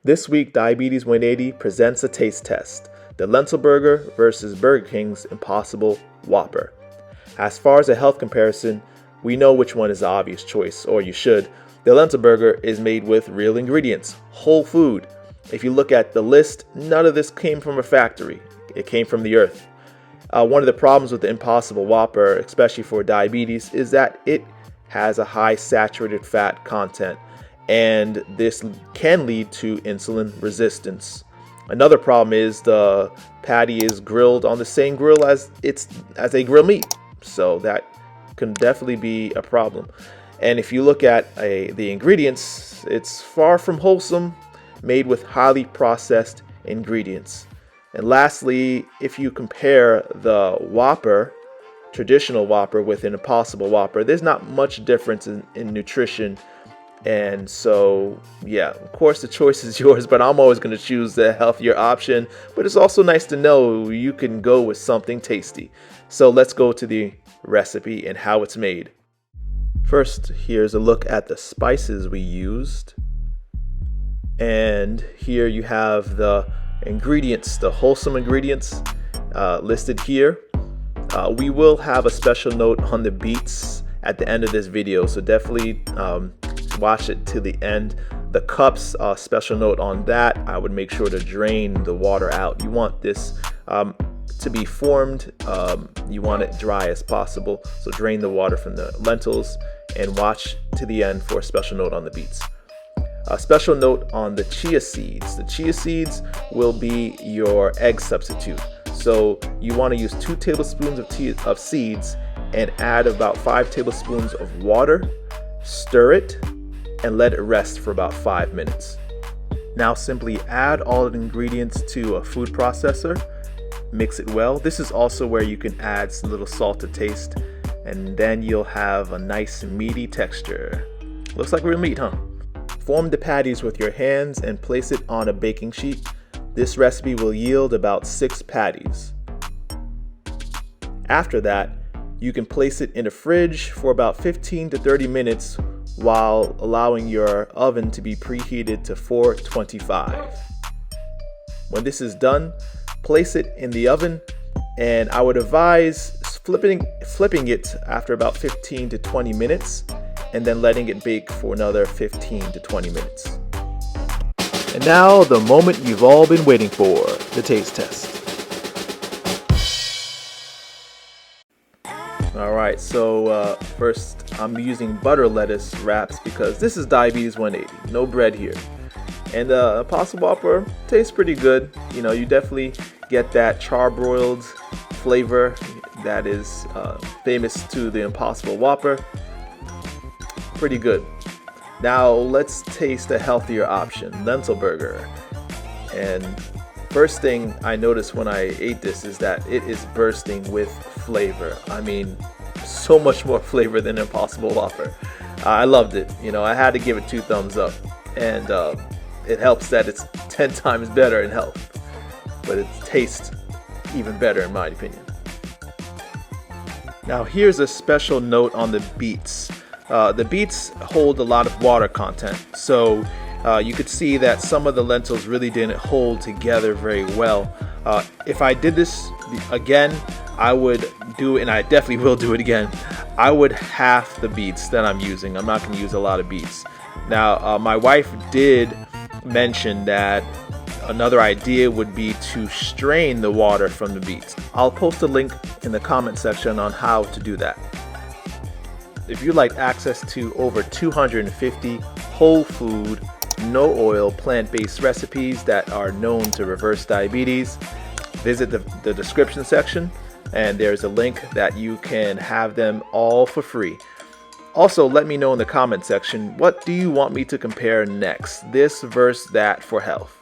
This week, Diabetes 180 presents a taste test: the lentil burger versus Burger King's Impossible Whopper. As far as a health comparison, we know which one is the obvious choice, or you should. The lentil burger is made with real ingredients, whole food. If you look at the list, none of this came from a factory. It came from the earth. One of the problems with the Impossible Whopper, especially for diabetes, is that it has a high saturated fat content, and this can lead to insulin resistance. Another problem is the patty is grilled on the same grill as a grilled meat, so that can definitely be a problem. And if you look at the ingredients, it's far from wholesome, made with highly processed ingredients. And lastly, if you compare the Whopper, traditional Whopper, with an Impossible Whopper, there's not much difference in nutrition. And so, yeah, of course the choice is yours, but I'm always going to choose the healthier option. But it's also nice to know you can go with something tasty. So let's go to the recipe and how it's made. First, here's a look at the spices we used. And here you have the ingredients, the wholesome ingredients listed here. We will have a special note on the beets at the end of this video, so definitely watch it to the end. The cups, special note on that. I would make sure to drain the water out. You want this to be formed. You want it dry as possible, so drain the water from the lentils and watch to the end for a special note on the beets. A special note on the chia seeds. The chia seeds will be your egg substitute. So you want to use 2 tablespoons of seeds and add about 5 tablespoons of water, stir it, and let it rest for about 5 minutes. Now simply add all the ingredients to a food processor, mix it well. This is also where you can add some little salt to taste, and then you'll have a nice meaty texture. Looks like real meat, huh? Form the patties with your hands and place it on a baking sheet. This recipe will yield about 6 patties. After that, you can place it in the fridge for about 15 to 30 minutes while allowing your oven to be preheated to 425. When this is done, place it in the oven, and I would advise flipping it after about 15 to 20 minutes and then letting it bake for another 15 to 20 minutes. And now the moment you've all been waiting for, the taste test. Alright, so first I'm using butter lettuce wraps because this is Diabetes 180, no bread here. And the Impossible Whopper tastes pretty good. You know, you definitely get that charbroiled flavor that is famous to the Impossible Whopper. Pretty good. Now let's taste a healthier option, lentil burger. And first thing I noticed when I ate this is that it is bursting with flavor. I mean, so much more flavor than Impossible Whopper. I loved it. You know, I had to give it 2 thumbs up. And it helps that it's 10 times better in health. But it tastes even better in my opinion. Now here's a special note on the beets. The beets hold a lot of water content, so you could see that some of the lentils really didn't hold together very well. If I did this again, I would do it, and I definitely will do it again. I would half the beets that I'm using. I'm not going to use a lot of beets. Now, my wife did mention that another idea would be to strain the water from the beets. I'll post a link in the comment section on how to do that. If you'd like access to over 250 whole food, no oil, plant-based recipes that are known to reverse diabetes, visit the description section, and there's a link that you can have them all for free. Also, let me know in the comment section, what do you want me to compare next, this versus that for health?